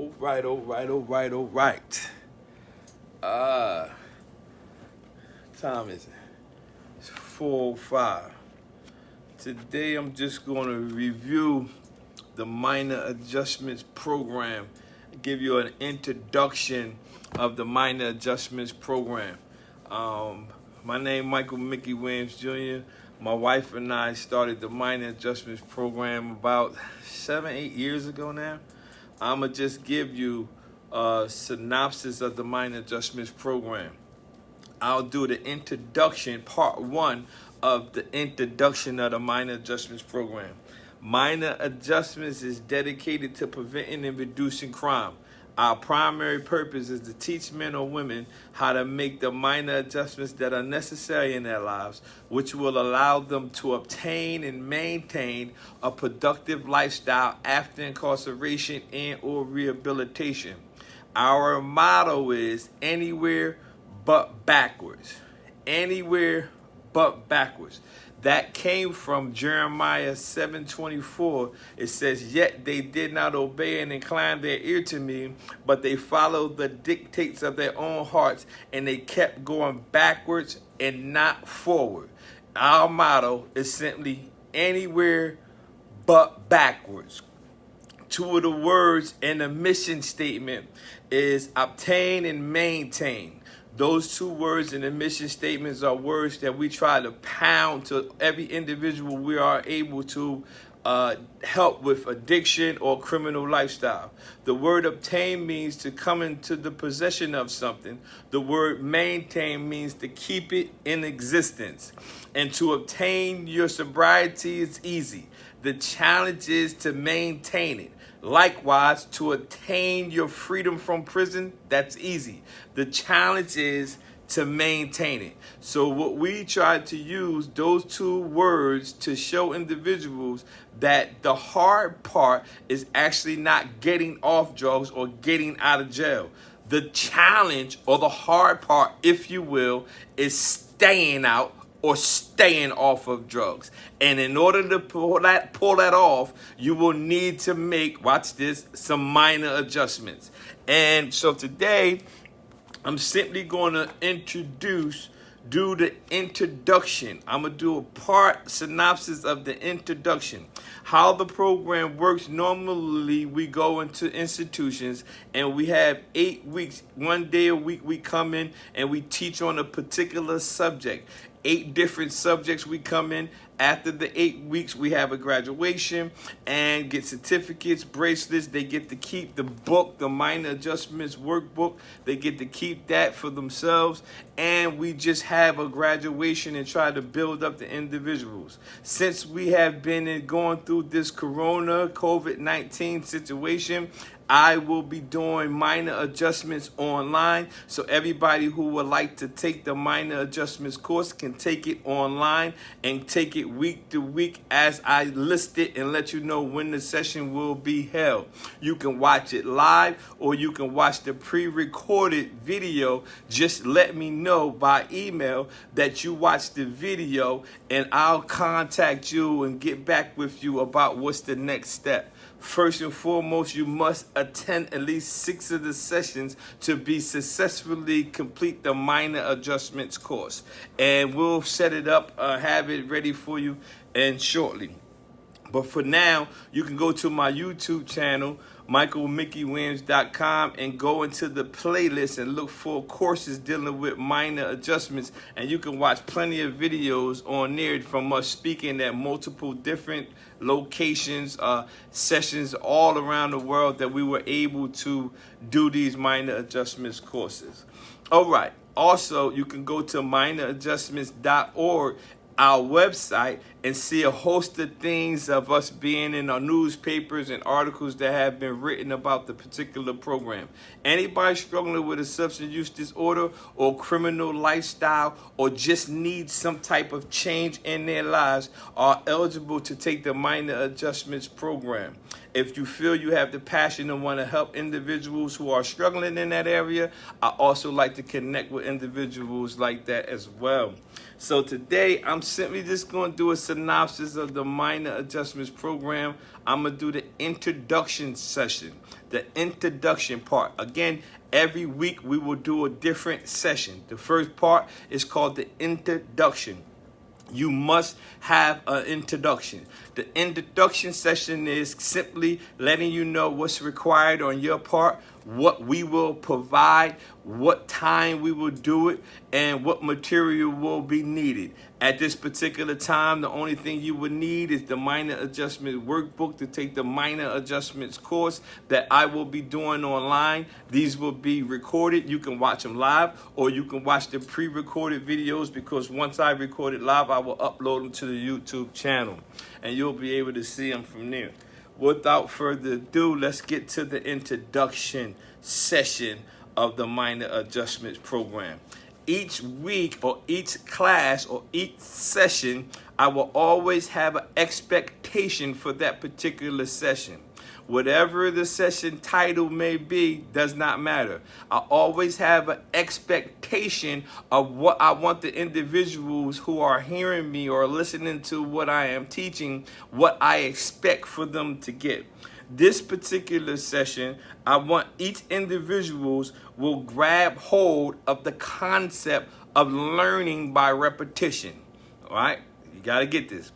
All right. Uh, time is it? It's 4:05. Today I'm just going to review the minor adjustments program, give you an introduction of the minor adjustments program. My name is Michael Mickey Williams Jr. My wife and I started the minor adjustments program about 7-8 years ago now. I'm going to just give you a synopsis of the minor adjustments program. I'll do the introduction, part one of the introduction of the minor adjustments program. Minor adjustments is dedicated to preventing and reducing crime. Our primary purpose is to teach men or women how to make the minor adjustments that are necessary in their lives, which will allow them to obtain and maintain a productive lifestyle after incarceration and or rehabilitation. Our motto is anywhere but backwards. Anywhere but backwards. That came from Jeremiah 7:24. It says, "Yet they did not obey and incline their ear to me, but they followed the dictates of their own hearts, and they kept going backwards and not forward." Our motto is simply anywhere but backwards. Two of the words in the mission statement is obtain and maintain. Those two words in the mission statements are words that we try to pound to every individual we are able to help with addiction or criminal lifestyle. The word obtain means to come into the possession of something. The word maintain means to keep it in existence. And to obtain your sobriety is easy. The challenge is to maintain it. Likewise, to attain your freedom from prison, that's easy. The challenge is to maintain it. So what we try to use those two words to show individuals that the hard part is actually not getting off drugs or getting out of jail. The challenge, or the hard part, if you will, is staying out or staying off of drugs. And in order to pull that off, you will need to make, watch this, some minor adjustments. And so today, I'm simply going to do the introduction. I'm going to do a part synopsis of the introduction. How the program works, normally we go into institutions and we have 8 weeks, 1 day a week we come in and we teach on a particular subject. 8 different subjects we come in. After the 8 weeks, we have a graduation and get certificates, bracelets. They get to keep the book, the minor adjustments workbook. They get to keep that for themselves. And we just have a graduation and try to build up the individuals. Since we have been going through this COVID-19 situation, I will be doing minor adjustments online. So everybody who would like to take the minor adjustments course can take it online and take it week to week as I list it and let you know when the session will be held. You can watch it live or you can watch the pre-recorded video. Just let me know by email that you watched the video and I'll contact you and get back with you about what's the next step. First and foremost, you must attend at least 6 of the sessions to be successfully complete the minor adjustments course. And we'll set it up, have it ready for you and shortly. But for now, you can go to my YouTube channel, michaelmickeywilliams.com, and go into the playlist and look for courses dealing with minor adjustments. And you can watch plenty of videos on there from us speaking at multiple different locations, sessions all around the world that we were able to do these minor adjustments courses. All right. Also, you can go to minoradjustments.org, our website, and see a host of things of us being in our newspapers and articles that have been written about the particular program. Anybody struggling with a substance use disorder or criminal lifestyle or just needs some type of change in their lives are eligible to take the minor adjustments program. If you feel you have the passion and want to help individuals who are struggling in that area, I also like to connect with individuals like that as well. So today, I'm simply just going to do a synopsis of the Minor Adjustments Program. I'm going to do the introduction session, the introduction part. Again, every week we will do a different session. The first part is called the introduction. You must have an introduction. The introduction session is simply letting you know what's required on your part, what we will provide, what time we will do it, and what material will be needed. At this particular time, the only thing you would need is the minor adjustment workbook to take the minor adjustments course that I will be doing online. These will be recorded. You can watch them live, or you can watch the pre-recorded videos, because once I record it live, I will upload them to the YouTube channel, and you'll be able to see them from there. Without further ado, let's get to the introduction session of the Minor Adjustments Program. Each week or each class or each session, I will always have an expectation for that particular session. Whatever the session title may be, does not matter. I always have an expectation of what I want the individuals who are hearing me or listening to what I am teaching, what I expect for them to get. This particular session, I want each individuals will grab hold of the concept of learning by repetition. All right? You got to get this.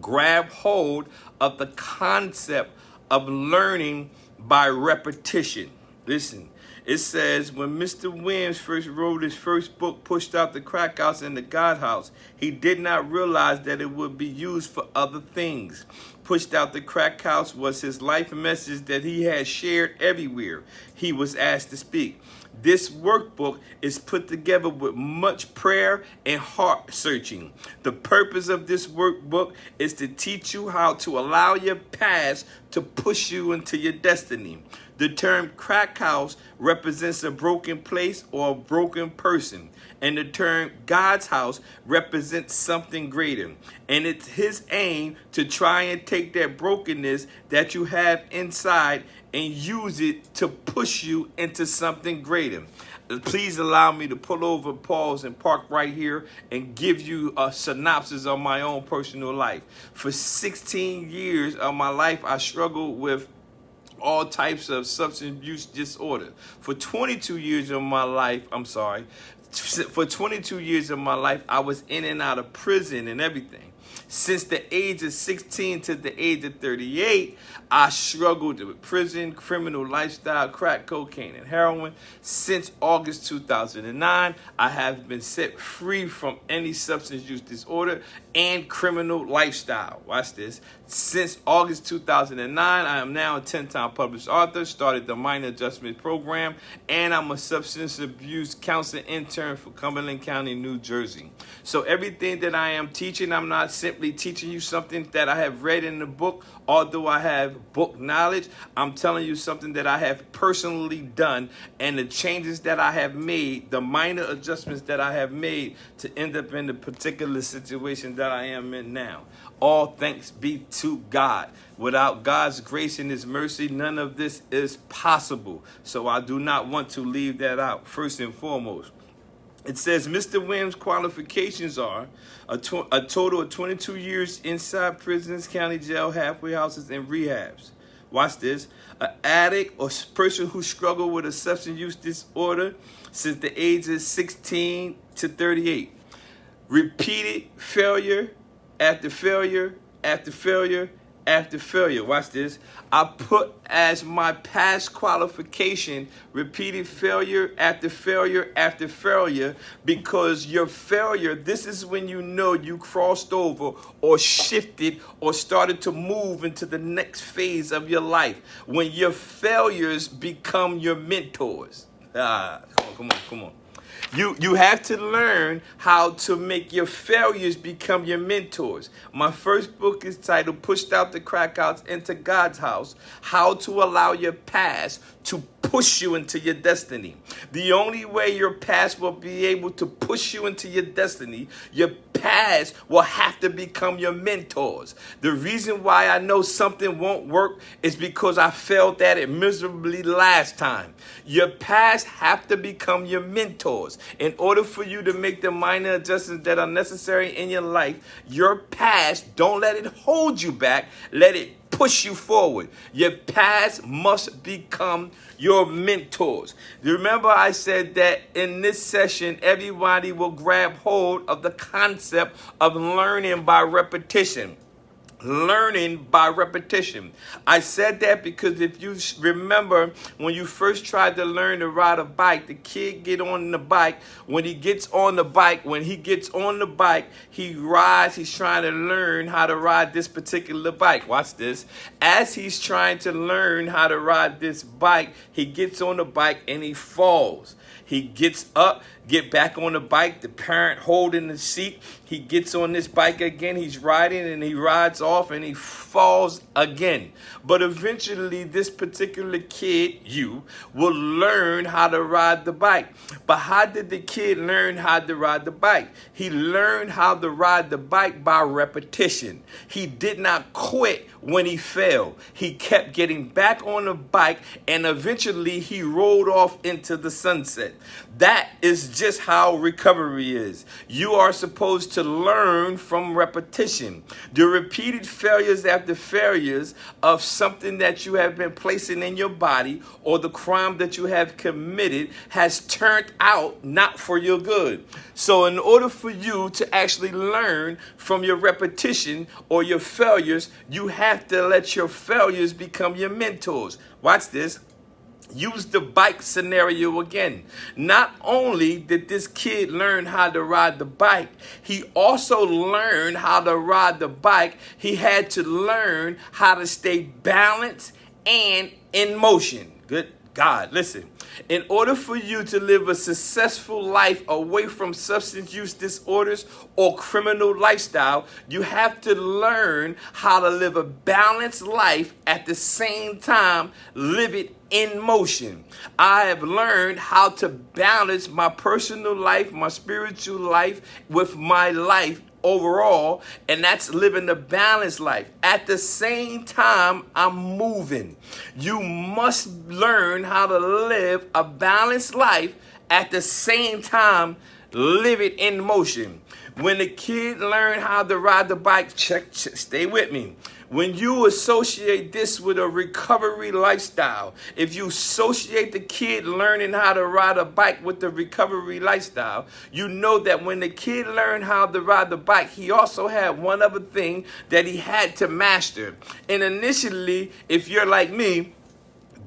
Grab hold of the concept of learning by repetition. Listen, it says, when Mr. Williams first wrote his first book, Pushed Out the Crack House and the God House, he did not realize that it would be used for other things. Pushed Out the Crack House was his life message that he had shared everywhere he was asked to speak. This workbook is put together with much prayer and heart searching. The purpose of this workbook is to teach you how to allow your past to push you into your destiny. The term crack house represents a broken place or a broken person, and the term God's house represents something greater. And it's his aim to try and take that brokenness that you have inside and use it to push you into something greater. Please allow me to pull over, pause, and park right here and give you a synopsis of my own personal life. For 16 years of my life, I struggled with all types of substance abuse disorder. For 22 years of my life, for 22 years of my life, I was in and out of prison and everything. Since the age of 16 to the age of 38, I struggled with prison, criminal lifestyle, crack, cocaine, and heroin. Since August 2009, I have been set free from any substance use disorder and criminal lifestyle. Watch this. Since August 2009, I am now a 10-time published author, started the Minor Adjustment Program, and I'm a substance abuse counseling intern for Cumberland County, New Jersey. So everything that I am teaching, I'm not simply teaching you something that I have read in the book. Although I have book knowledge, I'm telling you something that I have personally done, and the changes that I have made, the minor adjustments that I have made to end up in the particular situation that I am in now. All thanks be to God. Without God's grace and his mercy, none of this is possible. So I do not want to leave that out, first and foremost. It says Mr. Williams' qualifications are a total of 22 years inside prisons, county jail, halfway houses, and rehabs. Watch this. An addict or person who struggled with a substance use disorder since the ages 16 to 38. Repeated failure after failure after failure after failure. Watch this. I put as my past qualification repeated failure after failure after failure, because your failure, this is when you know you crossed over or shifted or started to move into the next phase of your life, when your failures become your mentors. Come on. You have to learn how to make your failures become your mentors. My first book is titled Pushed Out the Crackouts into God's House, How to Allow Your Past to Push You into Your Destiny. The only way your past will be able to push you into your destiny, your past will have to become your mentors. The reason why I know something won't work is because I failed at it miserably last time. Your past have to become your mentors. In order for you to make the minor adjustments that are necessary in your life, your past, don't let it hold you back. Let it push you forward. Your past must become your mentors. Remember I said that in this session, everybody will grab hold of the concept of learning by repetition. Learning by repetition. I said that because if you remember when you first tried to learn to ride a bike, the kid get on the bike. When he gets on the bike, he rides. He's trying to learn how to ride this particular bike. Watch this. As he's trying to learn how to ride this bike, he gets on the bike and he falls. He gets up, get back on the bike, the parent holding the seat. He gets on this bike again, he's riding and he rides off and he falls again. But eventually this particular kid, you, will learn how to ride the bike. But how did the kid learn how to ride the bike? He learned how to ride the bike by repetition. He did not quit when he fell. He kept getting back on the bike and eventually he rolled off into the sunset. That is just how recovery is. You are supposed to learn from repetition. The repeated failures after failures of something that you have been placing in your body or the crime that you have committed has turned out not for your good. So in order for you to actually learn from your repetition or your failures, you have to let your failures become your mentors. Watch this. Use the bike scenario again. Not only did this kid learn how to ride the bike, he also learned how to ride the bike. He had to learn how to stay balanced and in motion. Good God, listen. In order for you to live a successful life away from substance use disorders or criminal lifestyle, you have to learn how to live a balanced life at the same time, live it in motion. I have learned how to balance my personal life, my spiritual life with my life overall, and that's living a balanced life. At the same time, I'm moving. You must learn how to live a balanced life at the same time, live it in motion. When the kid learned how to ride the bike, stay with me. When you associate this with a recovery lifestyle, if you associate the kid learning how to ride a bike with the recovery lifestyle, you know that when the kid learned how to ride the bike, he also had one other thing that he had to master. And initially, if you're like me,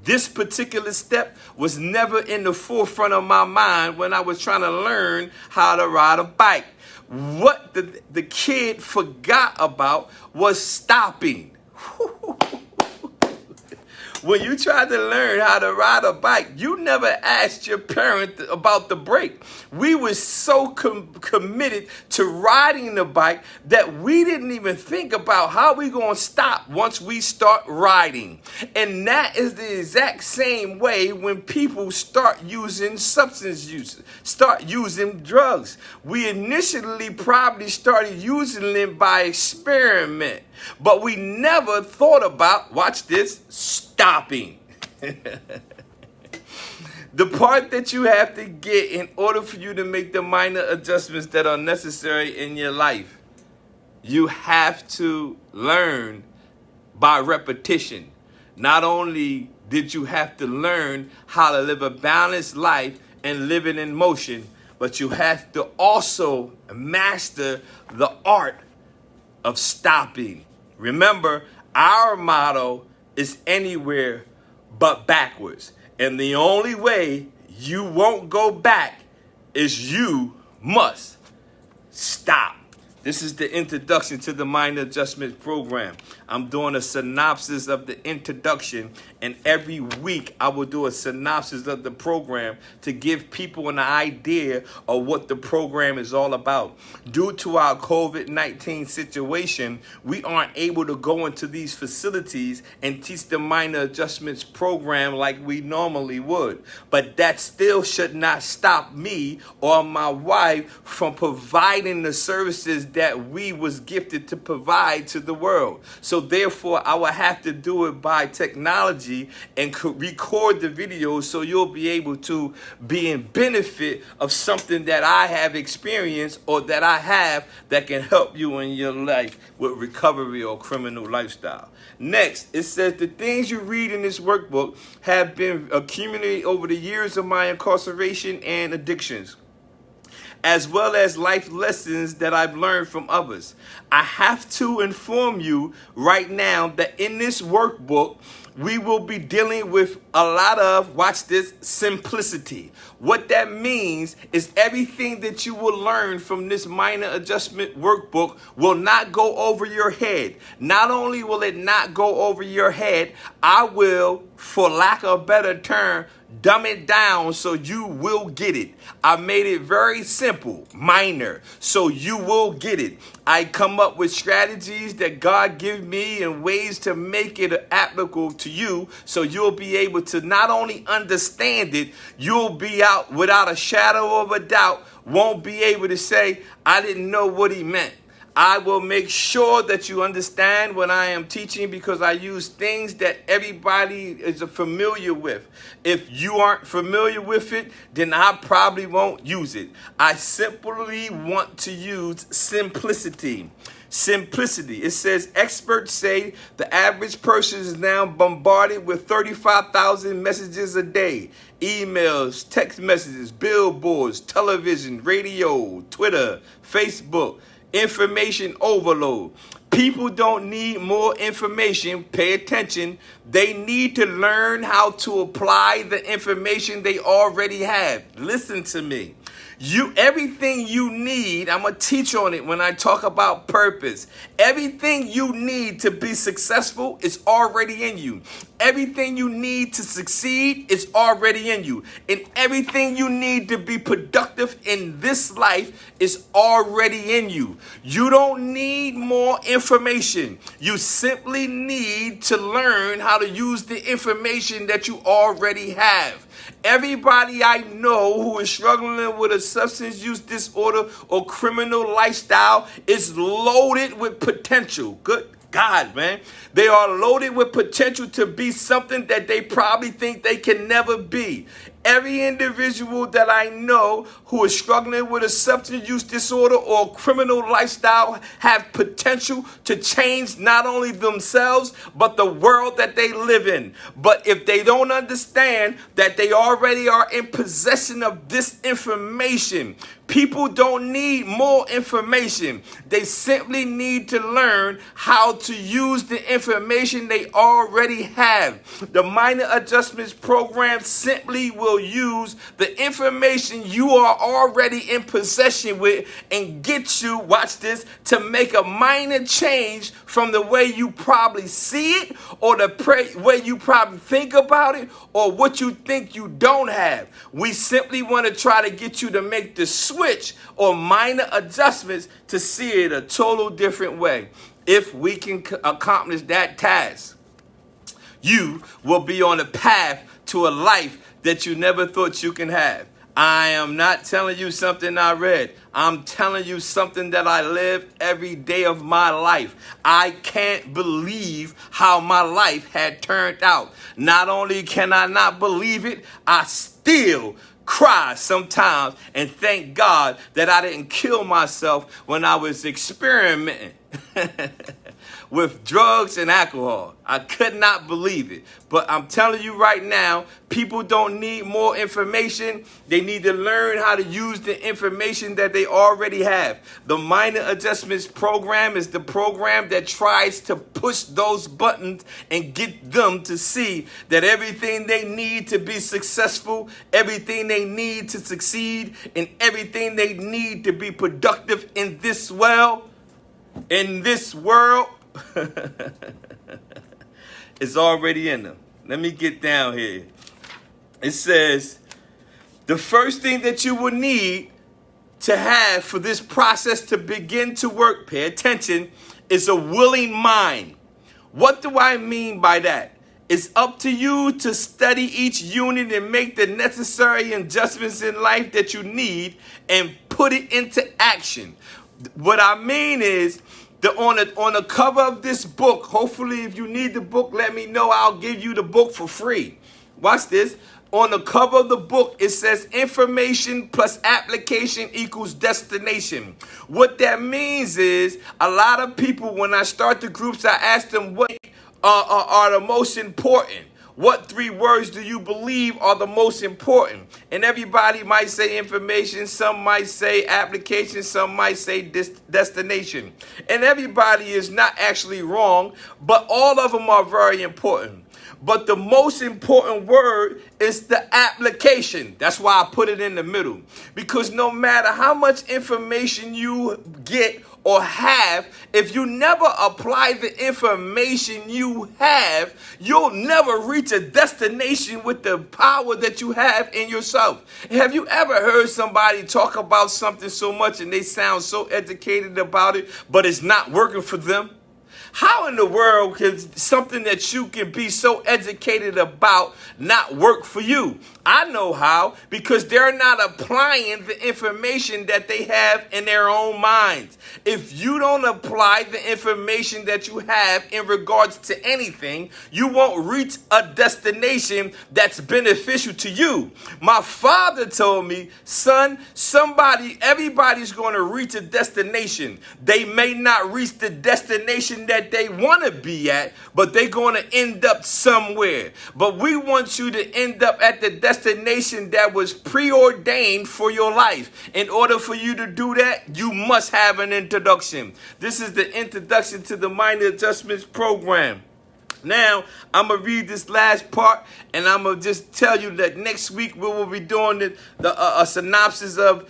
this particular step was never in the forefront of my mind when I was trying to learn how to ride a bike. What the kid forgot about was stopping. When you tried to learn how to ride a bike, you never asked your parent about the brake. We were so committed to riding the bike that we didn't even think about how we going to stop once we start riding. And that is the exact same way when people start using substance use, start using drugs. We initially probably started using them by experiment, but we never thought about, watch this, stopping. The part that you have to get in order for you to make the minor adjustments that are necessary in your life, you have to learn by repetition. Not only did you have to learn how to live a balanced life and live it in motion, but you have to also master the art of stopping. Remember, our motto is anywhere but backwards. And the only way you won't go back is you must stop. This is the introduction to the Minor Adjustment Program. I'm doing a synopsis of the introduction, and every week I will do a synopsis of the program to give people an idea of what the program is all about. Due to our COVID-19 situation, we aren't able to go into these facilities and teach the minor adjustments program like we normally would. But that still should not stop me or my wife from providing the services that we was gifted to provide to the world. So therefore, I will have to do it by technology and record the videos so you'll be able to be in benefit of something that I have experienced or that I have that can help you in your life with recovery or criminal lifestyle. Next, it says the things you read in this workbook have been accumulated over the years of my incarceration and addictions, as well as life lessons that I've learned from others. I have to inform you right now that in this workbook, we will be dealing with a lot of, watch this, simplicity. What that means is everything that you will learn from this minor adjustment workbook will not go over your head. Not only will it not go over your head, I will, for lack of a better term, dumb it down so you will get it. I made it very simple, minor, so you will get it. I come up with strategies that God give me and ways to make it applicable to you so you'll be able to not only understand it, you'll be out without a shadow of a doubt, won't be able to say, I didn't know what he meant. I will make sure that you understand what I am teaching because I use things that everybody is familiar with. If you aren't familiar with it, then I probably won't use it. I simply want to use simplicity. Simplicity. It says experts say the average person is now bombarded with 35,000 messages a day. Emails, text messages, billboards, television, radio, Twitter, Facebook. Information overload. People don't need more information. Pay attention. They need to learn how to apply the information they already have. Listen to me. Everything you need, I'm going to teach on it when I talk about purpose. Everything you need to be successful is already in you. Everything you need to succeed is already in you. And everything you need to be productive in this life is already in you. You don't need more information. You simply need to learn how to use the information that you already have. Everybody I know who is struggling with a substance use disorder or criminal lifestyle is loaded with potential. Good God, man. They are loaded with potential to be something that they probably think they can never be. Every individual that I know who is struggling with a substance use disorder or criminal lifestyle have potential to change not only themselves, but the world that they live in. But if they don't understand that they already are in possession of this information, people don't need more information. They simply need to learn how to use the information they already have. The minor adjustments program simply will use the information you are already in possession with and get you, watch this, to make a minor change from the way you probably see it or the way you probably think about it or what you think you don't have. We simply want to try to get you to make the switch or minor adjustments to see it a total different way. If we can accomplish that task, you will be on a path to a life that you never thought you can have. I am not telling you something I read. I'm telling you something that I live every day of my life. I can't believe how my life had turned out. Not only can I not believe it, I still cry sometimes and thank God that I didn't kill myself when I was experimenting with drugs and alcohol. I could not believe it. But I'm telling you right now, people don't need more information. They need to learn how to use the information that they already have. The minor adjustments program is the program that tries to push those buttons and get them to see that everything they need to be successful, everything they need to succeed, and everything they need to be productive in this world, It's already in them. Let me get down here. It says, the first thing that you will need to have for this process to begin to work, pay attention, is a willing mind. What do I mean by that? It's up to you to study each unit and make the necessary adjustments in life that you need and put it into action. What I mean is, on the cover of this book, hopefully if you need the book, let me know. I'll give you the book for free. Watch this. On the cover of the book, it says information plus application equals destination. What that means is, a lot of people, when I start the groups, I ask them what are the most important. What 3 words do you believe are the most important? And everybody might say information, some might say application, some might say destination. And everybody is not actually wrong, but all of them are very important. But the most important word is the application. That's why I put it in the middle. Because no matter how much information you get or have, if you never apply the information you have, you'll never reach a destination with the power that you have in yourself. Have you ever heard somebody talk about something so much and they sound so educated about it, but it's not working for them? How in the world can something that you can be so educated about not work for you? I know how, because they're not applying the information that they have in their own minds. If you don't apply the information that you have in regards to anything, you won't reach a destination that's beneficial to you. My father told me, son, everybody's going to reach a destination. They may not reach the destination that they want to be at, but they're going to end up somewhere. But we want you to end up at the destination that was preordained for your life. In order for you to do that, you must have an introduction. This is the introduction to the Minor Adjustments Program. Now, I'm going to read this last part, and I'm going to just tell you that next week we will be doing a synopsis of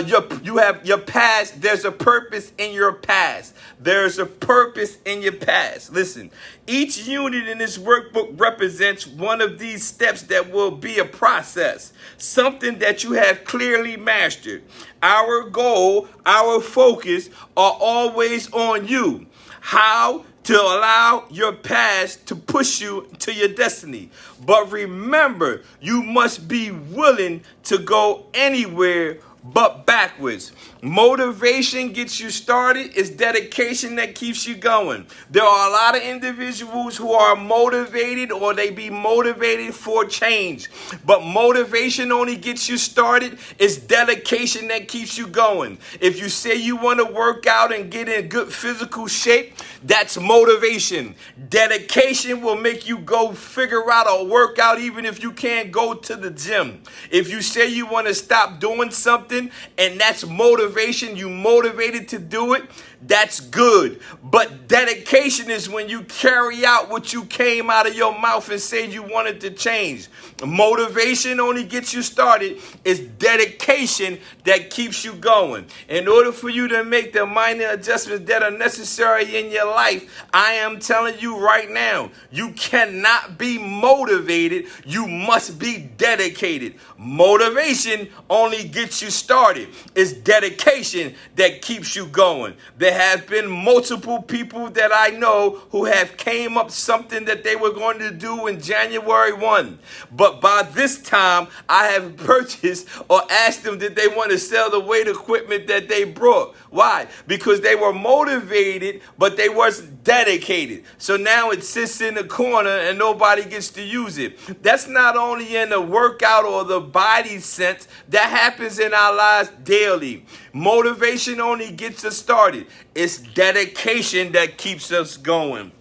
you have your past. There's a purpose in your past. There's a purpose in your past. Listen, each unit in this workbook represents one of these steps that will be a process, something that you have clearly mastered. Our goal, our focus are always on you. How to allow your past to push you to your destiny. But remember, you must be willing to go anywhere but backwards. Motivation gets you started. It's dedication that keeps you going. There are a lot of individuals who are motivated, or they be motivated for change. But motivation only gets you started. It's dedication that keeps you going. If you say you want to work out and get in good physical shape, that's motivation. Dedication will make you go figure out a workout even if you can't go to the gym. If you say you want to stop doing something, and that's motivation, you motivated to do it, that's good. But dedication is when you carry out what you came out of your mouth and said you wanted to change. Motivation only gets you started. It's dedication that keeps you going. In order for you to make the minor adjustments that are necessary in your life, I am telling you right now, you cannot be motivated. You must be dedicated. Motivation only gets you started. It's dedication that keeps you going. There have been multiple people that I know who have came up something that they were going to do in January 1. But by this time, I have purchased or asked them did they want to sell the weight equipment that they brought. Why? Because they were motivated, but they wasn't dedicated. So now it sits in the corner and nobody gets to use it. That's not only in the workout or the body sense. That happens in our lives daily. Motivation only gets us started. It's dedication that keeps us going.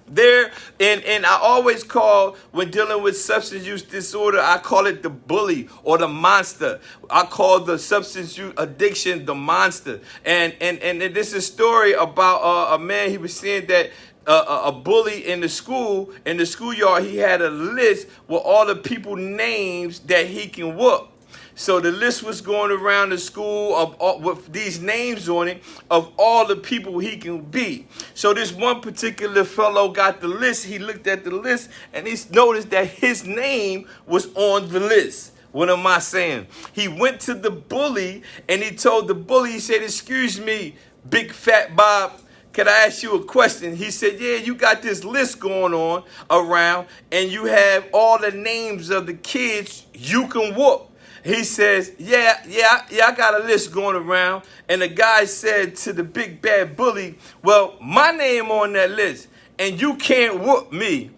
And I always call, when dealing with substance use disorder, I call it the bully or the monster. I call the substance use addiction the monster. And this is a story about a man. He was saying that a bully in the schoolyard, he had a list with all the people names that he can whoop. So the list was going around the school of all, with these names on it of all the people he can be. So this one particular fellow got the list. He looked at the list and he noticed that his name was on the list. What am I saying? He went to the bully and he told the bully, he said, "Excuse me, Big Fat Bob, can I ask you a question?" He said, "Yeah, you got this list going on around and you have all the names of the kids you can whoop." He says, yeah, I got a list going around. And the guy said to the big bad bully, "Well, my name on that list and you can't whoop me."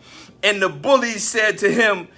And the bully said to him,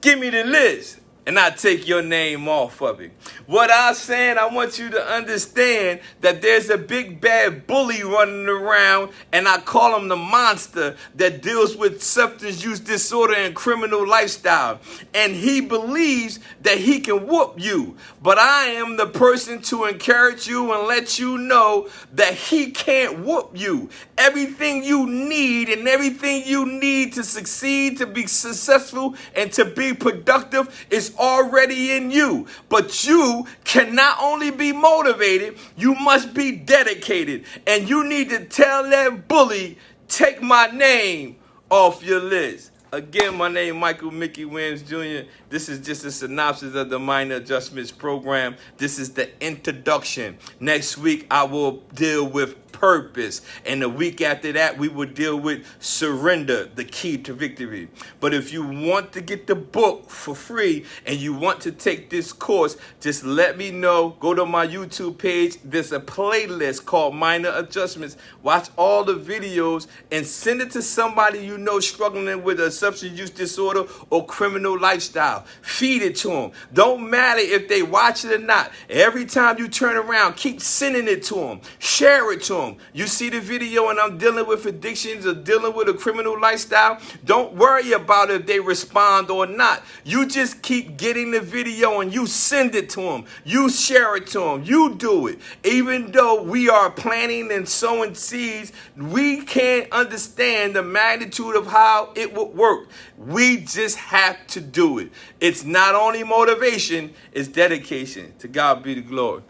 "Give me the list and I take your name off of it." What I'm saying, I want you to understand that there's a big bad bully running around, and I call him the monster, that deals with substance use disorder and criminal lifestyle. And he believes that he can whoop you. But I am the person to encourage you and let you know that he can't whoop you. Everything you need and everything you need to succeed, to be successful, and to be productive is already in you. But you can not only be motivated, you must be dedicated. And you need to tell that bully, "Take my name off your list." Again, my name is Michael Mickey Williams Jr. This is just a synopsis of the Minor Adjustments program. This is the introduction. Next week, I will deal with purpose. And the week after that, we will deal with surrender, the key to victory. But if you want to get the book for free and you want to take this course, just let me know. Go to my YouTube page. There's a playlist called Minor Adjustments. Watch all the videos and send it to somebody you know struggling with a substance use disorder or criminal lifestyle. Feed it to them. Don't matter if they watch it or not. Every time you turn around, keep sending it to them. Share it to them. You see the video and I'm dealing with addictions or dealing with a criminal lifestyle, don't worry about if they respond or not. You just keep getting the video and you send it to them. You share it to them. You do it. Even though we are planting and sowing seeds, we can't understand the magnitude of how it would work. We just have to do it. It's not only motivation, it's dedication. To God be the glory.